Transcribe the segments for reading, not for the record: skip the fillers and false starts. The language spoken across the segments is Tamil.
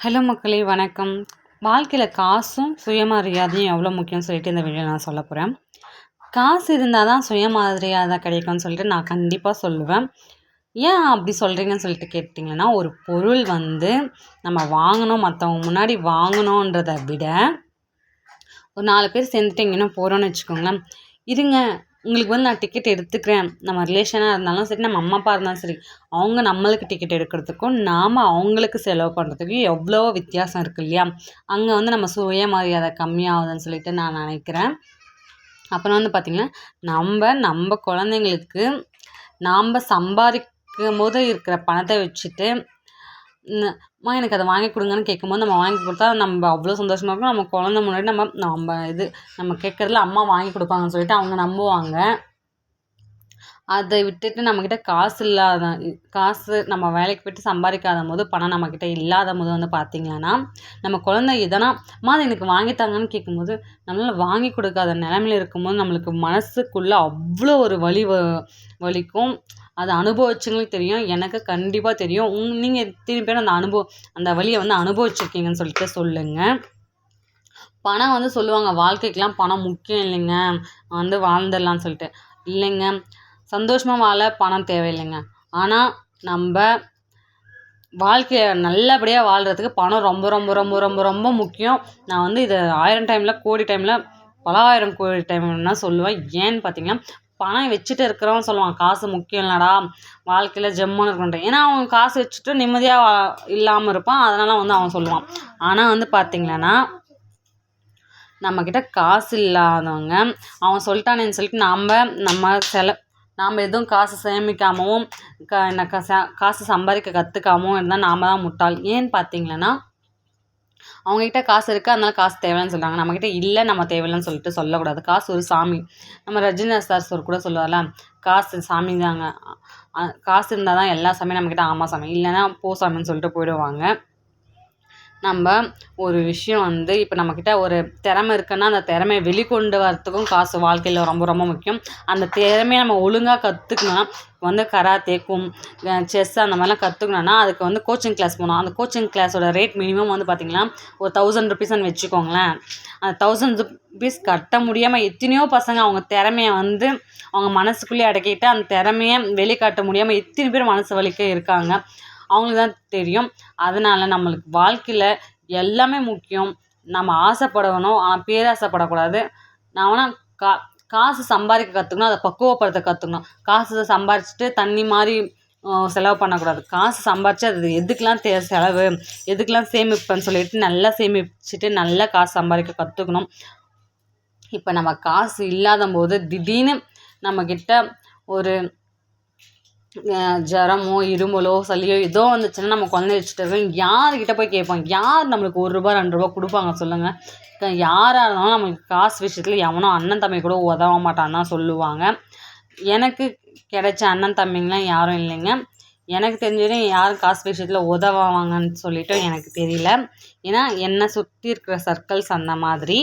ஹலோ மக்களே வணக்கம். வாழ்க்கையில் காசும் சுயமரியாதையும் எவ்வளோ முக்கியம்னு சொல்லிட்டு இந்த வீடியோ நான் சொல்ல போகிறேன். காசு இருந்தால் தான் சுயமரியாதை கிடைக்கும்னு சொல்லிட்டு நான் கண்டிப்பாக சொல்லுவேன். ஏன் அப்படி சொல்கிறீங்கன்னு சொல்லிட்டு கேட்டிங்கன்னா, ஒரு பொருள் நம்ம வாங்கணும், மற்றவங்க முன்னாடி வாங்கணுன்றதை விட ஒரு 4 பேர் சேர்ந்துட்டு எங்கேனா போகிறோன்னு வச்சுக்கோங்களேன், இருங்க உங்களுக்கு நான் டிக்கெட் எடுத்துக்கிறேன். நம்ம ரிலேஷனாக இருந்தாலும் சரி, நம்ம அம்மா அப்பா இருந்தாலும் சரி, அவங்க நம்மளுக்கு டிக்கெட் எடுக்கிறதுக்கும் நாம் அவங்களுக்கு செலவு பண்ணுறதுக்கும் எவ்வளோ வித்தியாசம் இருக்குது இல்லையா? அங்கே நம்ம சுயமரியாதை கம்மியாகுதுன்னு சொல்லிட்டு நான் நினைக்கிறேன். அப்புறம் பார்த்திங்கன்னா, நம்ம குழந்தைங்களுக்கு நாம் சம்பாதிக்கும் போது இருக்கிற பணத்தை வச்சுட்டு அம்மா எனக்கு அதை வாங்கி கொடுங்கன்னு கேட்கும்போது நம்ம வாங்கி கொடுத்தா நம்ம அவ்வளோ சந்தோஷமாக இருக்கும். நம்ம குழந்த முன்னாடி நம்ம கேட்குறதுல அம்மா வாங்கி கொடுப்பாங்கன்னு சொல்லிட்டு அவங்க நம்புவாங்க. அதை விட்டுட்டு நம்மக்கிட்ட காசு நம்ம வேலைக்கு போய்ட்டு சம்பாதிக்காத போது, பணம் நம்மக்கிட்ட இல்லாத போது பார்த்திங்கன்னா, நம்ம குழந்தை அம்மா எனக்கு வாங்கித்தாங்கன்னு கேட்கும்போது நம்மளால் வாங்கி கொடுக்காத நிலைமையில் இருக்கும்போது நம்மளுக்கு மனசுக்குள்ளே அவ்வளோ ஒரு வலிக்கும். அதை அனுபவிச்சவங்களுக்கு தெரியும். எனக்கு கண்டிப்பாக தெரியும். நீங்கள் எத்தனை பேர் அந்த வலியை அனுபவிச்சிருக்கீங்கன்னு சொல்லிட்டு சொல்லுங்கள். பணம் சொல்லுவாங்க, வாழ்க்கைக்கெலாம் பணம் முக்கியம் இல்லைங்க, வாழ்ந்துடலான்னு சொல்லிட்டு. இல்லைங்க, சந்தோஷமாக வாழ பணம் தேவையில்லைங்க. ஆனால் நம்ம வாழ்க்கையை நல்லபடியாக வாழ்கிறதுக்கு பணம் ரொம்ப ரொம்ப ரொம்ப ரொம்ப ரொம்ப முக்கியம். நான் இதை 1000 டைமில் கோடி டைமில் பல 1000 கோடி டைம்னா சொல்லுவேன். ஏன்னு பார்த்தீங்கன்னா, பணம் வச்சுட்டு இருக்கிறவன் சொல்லுவான் காசு முக்கியம் இல்லைடா, வாழ்க்கையில் ஜம்முன்னு இருக்கணுன்ட்டு. ஏன்னா அவன் காசு வச்சுட்டு நிம்மதியாக இல்லாமல் இருப்பான். அதனால் அவன் சொல்லுவான். ஆனால் பார்த்திங்கன்னா, நம்மக்கிட்ட காசு இல்லாதவங்க அவன் சொல்லிட்டானேன்னு சொல்லிட்டு நாம் எதுவும் காசு சேமிக்காமவும் காசு சம்பாதிக்க கற்றுக்காமவும் இருந்தால் நாம் தான் முட்டாள். ஏன்னு பார்த்தீங்கன்னா, அவங்ககிட்ட காசு இருக்குது, அதனால காசு தேவையில்லைன்னு சொல்கிறாங்க. நம்மக்கிட்ட இல்லை, நம்ம தேவையில்லைன்னு சொல்லிட்டு சொல்லக்கூடாது. காசு ஒரு சாமி. நம்ம ரஜினி சார் கூட சொல்லுவார்ல, காசு சாமி தாங்க, காசு இருந்தால் தான் எல்லா சாமியும் நம்மக்கிட்ட ஆமாம் சாமி, இல்லைன்னா போ சாமின்னு சொல்லிட்டு போயிடுவாங்க. நம்ம ஒரு விஷயம் இப்போ நம்மக்கிட்ட ஒரு திறமை இருக்குன்னா, அந்த திறமையை வெளிக்கொண்டு வரத்துக்கும் காசு வாழ்க்கையில் ரொம்ப ரொம்ப முக்கியம். அந்த திறமையை நம்ம ஒழுங்காக கற்றுக்கணுன்னா கராத்தே, செஸ் அந்த மாதிரிலாம் கற்றுக்கணுன்னா அதுக்கு கோச்சிங் கிளாஸ் போகணும். அந்த கோச்சிங் கிளாஸோட ரேட் மினிமம் பார்த்திங்கன்னா ஒரு 1000 ருபீஸ்ன்னு வச்சுக்கோங்களேன். அந்த 1000 ருபீஸ் கட்ட முடியாமல் எத்தனையோ பசங்க அவங்க திறமையை அவங்க மனசுக்குள்ளேயே அடக்கிட்டு அந்த திறமையை வெளிக்காட்ட முடியாமல் எத்தனை பேர் மனசு வலிக்க இருக்காங்க. அவங்களுக்கு தான் தெரியும். அதனால் நம்மளுக்கு வாழ்க்கையில் எல்லாமே முக்கியம். நம்ம ஆசைப்படணும், ஆனால் பேராசைப்படக்கூடாது. நான் காசு சம்பாதிக்க கற்றுக்கணும், அதை பக்குவப்படுத்த கற்றுக்கணும். காசு சம்பாரிச்சிட்டு தண்ணி மாதிரி செலவு பண்ணக்கூடாது. காசு சம்பாரித்து அது எதுக்கெலாம் செலவு, எதுக்கெலாம் சேமிப்பேன்னு சொல்லிட்டு நல்லா சேமிச்சுட்டு நல்லா காசு சம்பாதிக்க கற்றுக்கணும். இப்போ நம்ம காசு இல்லாத போது திடீர்னு நம்மக்கிட்ட ஒரு ஜரமோ, இருமலோ, சளியோ ஏதோ வந்துச்சுன்னா நம்ம குழந்தைய வச்சுட்டு இருக்கோம். யார்கிட்ட போய் கேட்போம்? யார் நம்மளுக்கு ₹1 ₹2 கொடுப்பாங்க சொல்லுங்கள்? யாராக இருந்தாலும் நம்மளுக்கு காசு விஷயத்தில் எவனோ அண்ணன் தம்பி கூட உதவ மாட்டான்னு தான் சொல்லுவாங்க. எனக்கு கிடைச்ச அண்ணன் தம்பிங்களாம் யாரும் இல்லைங்க. எனக்கு தெரிஞ்சவரை யாரும் காசு விஷயத்தில் உதவுவாங்கன்னு சொல்லிட்டு எனக்கு தெரியல. ஏன்னா என்னை சுற்றி இருக்கிற சர்க்கிள்ஸ் அந்த மாதிரி.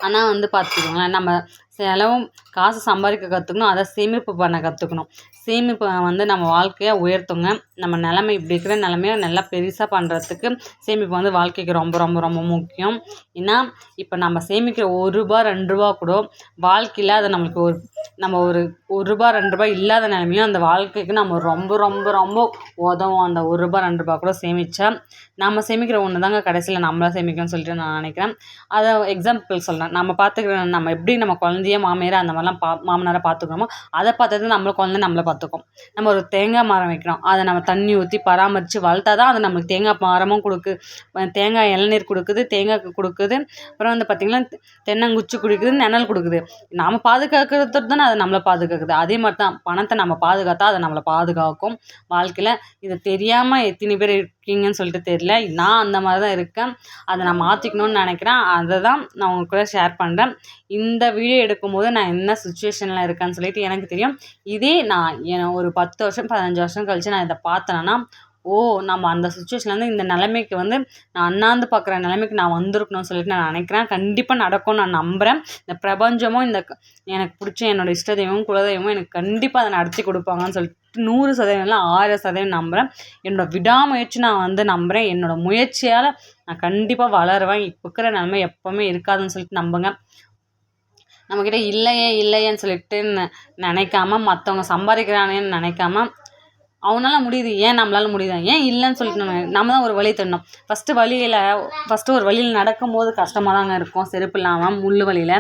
ஆனால் பார்த்துக்கோங்களேன், நம்ம காசு சம்பாதிக்க கற்றுக்கணும், அதை சேமிப்பு பண்ண கற்றுக்கணும். சேமிப்பு நம்ம வாழ்க்கையை உயர்த்துங்க. நம்ம நிலைமை இப்படி இருக்கிற நிலைமையை நல்லா பெருசாக பண்ணுறதுக்கு சேமிப்பு வாழ்க்கைக்கு ரொம்ப ரொம்ப ரொம்ப முக்கியம். ஏன்னா இப்போ நம்ம சேமிக்கிற ₹1 ₹2 கூட வாழ்க்கையில் அதை நம்மளுக்கு நம்ம ஒரு ₹1 ₹2 இல்லாத நிலைமையும் அந்த வாழ்க்கைக்கு நம்ம ரொம்ப ரொம்ப ரொம்ப உதவும். அந்த ₹1 ₹2 கூட சேமித்தா நம்ம சேமிக்கிற ஒன்று தாங்க கடைசியில் நம்மளை சேமிக்கணும்னு சொல்லிட்டு நான் நினைக்கிறேன். அதை எக்ஸாம்பிள் சொல்கிறேன். நம்ம எப்படி நம்ம குழந்தைய மாமியார் அந்த மாதிரிலாம் மாமனாரை பார்த்துக்கணுமோ அதை பார்த்தது நம்மளை குழந்தை நம்மளை பார்த்துக்கும். நம்ம ஒரு தேங்காய் மரம் வைக்கிறோம், அதை நம்ம தண்ணி ஊற்றி பராமரித்து வளர்த்தா தான் அது நம்மளுக்கு தேங்காய் மரமும் தேங்காய் இளநீர் கொடுக்குது, தேங்காய்க்கு கொடுக்குது. அப்புறம் பார்த்திங்கன்னா தென்னங்குச்சி குடிக்குது, நிழல் கொடுக்குது. நாம் பாதுகாக்கிறது தானே அது நம்மளை பாதுகாக்குது. அதே மாதிரி தான் பணத்தை நம்ம பாதுகாத்தா அதை நம்மளை பாதுகாக்கும் வாழ்க்கையில். இதை தெரியாமல் எத்தனை பேர் இருக்கீங்கன்னு சொல்லிட்டு தெரியல. நான் அந்த மாதிரி தான் இருக்கேன். அதை நான் மாற்றிக்கணும்னு நினைக்கிறேன். அதை தான் நான் உங்க கூட ஷேர் பண்ணுறேன். இந்த வீடியோ எடுக்கும்போது நான் என்ன சுச்சுவேஷனில் இருக்கேன்னு சொல்லிட்டு எனக்கு தெரியும். இதே நான் ஒரு 10 வருஷம் 15 வருஷம் கழிச்சு நான் இதை பார்த்தேன்னா, நம்ம அந்த சுச்சுவேஷன்லேருந்து இந்த நிலைமைக்கு நான் அண்ணாந்து பார்க்குற நிலைமைக்கு நான் வந்திருக்கணும்னு சொல்லிட்டு நான் நினைக்கிறேன். கண்டிப்பாக நடக்கும்னு நான் நம்புகிறேன். இந்த பிரபஞ்சமும் எனக்கு பிடிச்ச என்னோடய இஷ்ட தெய்வமும் குலதெய்வமும் எனக்கு கண்டிப்பாக அதை நடத்தி கொடுப்பாங்கன்னு சொல்லிட்டு 100% இல்லை 1000% நம்புகிறேன். என்னோடய விடாமுயற்சி நான் வந்து நம்புகிறேன். என்னோடய முயற்சியால் நான் கண்டிப்பாக வளருவேன். இப்போ இருக்கிற நிலைமை எப்போவுமே இருக்காதுன்னு சொல்லிட்டு நம்புங்க. நம்மக்கிட்ட இல்லையேன்னு சொல்லிட்டு நினைக்காம, மற்றவங்க சம்பாதிக்கிறானேன்னு நினைக்காம, அவனால முடியுது, ஏன் நம்மளால முடியுதா, ஏன் இல்லைன்னு சொல்லிட்டு நம்ம தான் ஒரு வழி தேடணும். ஃபஸ்ட்டு ஒரு வழியில் நடக்கும்போது கஷ்டமாக தாங்க இருக்கும். செருப்பு இல்லாமல் முள் வழியில்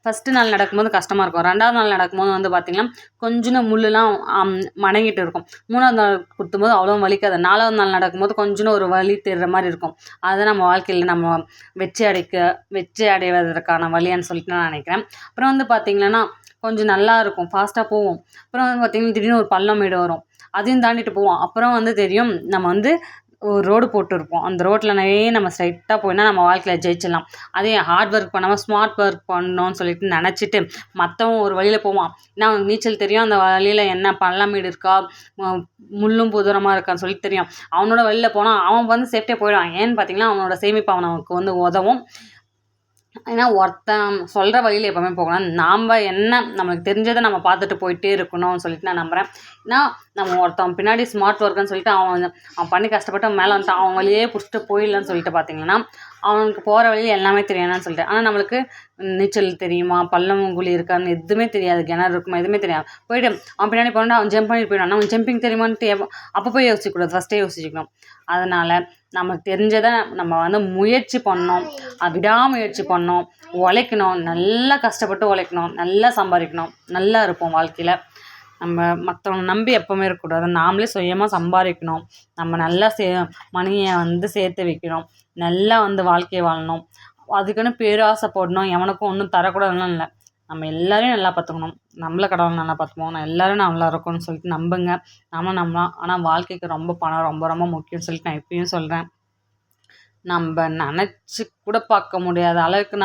ஃபஸ்ட்டு நாள் நடக்கும்போது கஷ்டமாக இருக்கும். 2வது நாள் நடக்கும்போது வந்து பார்த்திங்கன்னா கொஞ்சம் முள்ளுலாம் மடங்கிட்டு இருக்கும். 3வது நாள் குத்தும்போது அவ்வளோ வலிக்காது. 4வது நாள் நடக்கும்போது கொஞ்சம் ஒரு வலி தேடுற மாதிரி இருக்கும். அதுதான் நம்ம வாழ்க்கையில் நம்ம வெற்றி அடைவதற்கான வழியான்னு சொல்லிட்டு நான் நினைக்கிறேன். அப்புறம் வந்து பார்த்திங்கன்னா கொஞ்சம் நல்லா இருக்கும், ஃபாஸ்ட்டாக போவோம். அப்புறம் வந்து பார்த்திங்கன்னா திடீர்னு ஒரு பள்ளம் மேடு வரும், அதையும் தாண்டிட்டு போவோம். அப்புறம் வந்து தெரியும் நம்ம வந்து ஒரு ரோடு போட்டுருப்போம். அந்த ரோட்டில் நம்ம ஸ்ட்ரைட்டாக போயினா நம்ம வாழ்க்கையில் ஜெயிச்சிடலாம். அதே ஹார்ட் ஒர்க் பண்ணாமல் ஸ்மார்ட் ஒர்க் பண்ணணும்னு சொல்லிட்டு நினச்சிட்டு மற்றவன் ஒரு வழியில் போவான். ஏன்னா அவனுக்கு நீச்சல் தெரியும், அந்த வழியில் என்ன பள்ளம் வீடு இருக்கா, முள்ளும் புதரமாக இருக்கான்னு சொல்லிட்டு தெரியும். அவனோட வழியில் போனால் அவன் வந்து சேஃப்டியாக போயிடுவான். ஏன்னு பார்த்தீங்கன்னா அவனோட சேமிப்பு அவனுக்கு வந்து உதவும். ஏன்னா ஒருத்தன் சொல்கிற வழியில் எப்போவுமே போகலாம். நம்மளுக்கு தெரிஞ்சதை நம்ம பார்த்துட்டு போயிட்டே இருக்கணும்னு சொல்லிட்டு நான் நம்புகிறேன். ஏன்னா நம்ம ஒருத்தன் பின்னாடி ஸ்மார்ட் ஒர்க்குன்னு சொல்லிட்டு அவன் பண்ணி கஷ்டப்பட்டு மேலே வந்துட்டான், அவன் வழியே பிடிச்சிட்டு போயிடலன்னு சொல்லிட்டு பார்த்தீங்கன்னா அவனுக்கு போகிற வழியில் எல்லாமே தெரியாதுன்னு சொல்லிட்டு. ஆனால் நம்மளுக்கு நீச்சல் தெரியுமா, பள்ளம் குழி இருக்கான்னு எதுவுமே தெரியாது, கிணறு இருக்குமா எதுவுமே தெரியாது. போய்ட்டு அவன் பின்னாடி போனால் அவன் ஜம்ப் பண்ணிட்டு போயிடுவான். அவன் ஜம்பிங் தெரியுமான்ட்டு அப்போ போய் யோசிக்கக்கூடாது, ஃபஸ்ட்டே யோசிச்சுக்கணும். அதனால் நமக்கு தெரிஞ்சதை நம்ம வந்து முயற்சி பண்ணணும், விடாமுயற்சி பண்ணணும், உழைக்கணும், நல்லா கஷ்டப்பட்டு உழைக்கணும், நல்லா சம்பாதிக்கணும், நல்லா இருப்போம் வாழ்க்கையில். நம்ம மற்றவங்க நம்பி எப்போவுமே இருக்கக்கூடாது. நாமளே சுயமாக சம்பாதிக்கணும். நம்ம நல்லா மணியை வந்து சேர்த்து வைக்கணும், நல்லா வந்து வாழ்க்கையை வாழணும். அதுக்குன்னு பேராசைப்படணும், எவனுக்கும் ஒன்றும் தரக்கூடாதுன்னு இல்லை. நம்ம எல்லோரையும் நல்லா பார்த்துக்கணும், நம்மளை கடவுள் நல்லா பார்த்துக்கணும், நான் எல்லோரும் நல்லா இருக்கணும்னு சொல்லிட்டு நம்புங்க. நம்பலாம். ஆனால் வாழ்க்கைக்கு ரொம்ப பணம் ரொம்ப ரொம்ப முக்கியம்னு சொல்லிட்டு நான் இப்பயும் சொல்கிறேன். நம்ம நினச்சி கூட பார்க்க முடியாத அளவுக்கு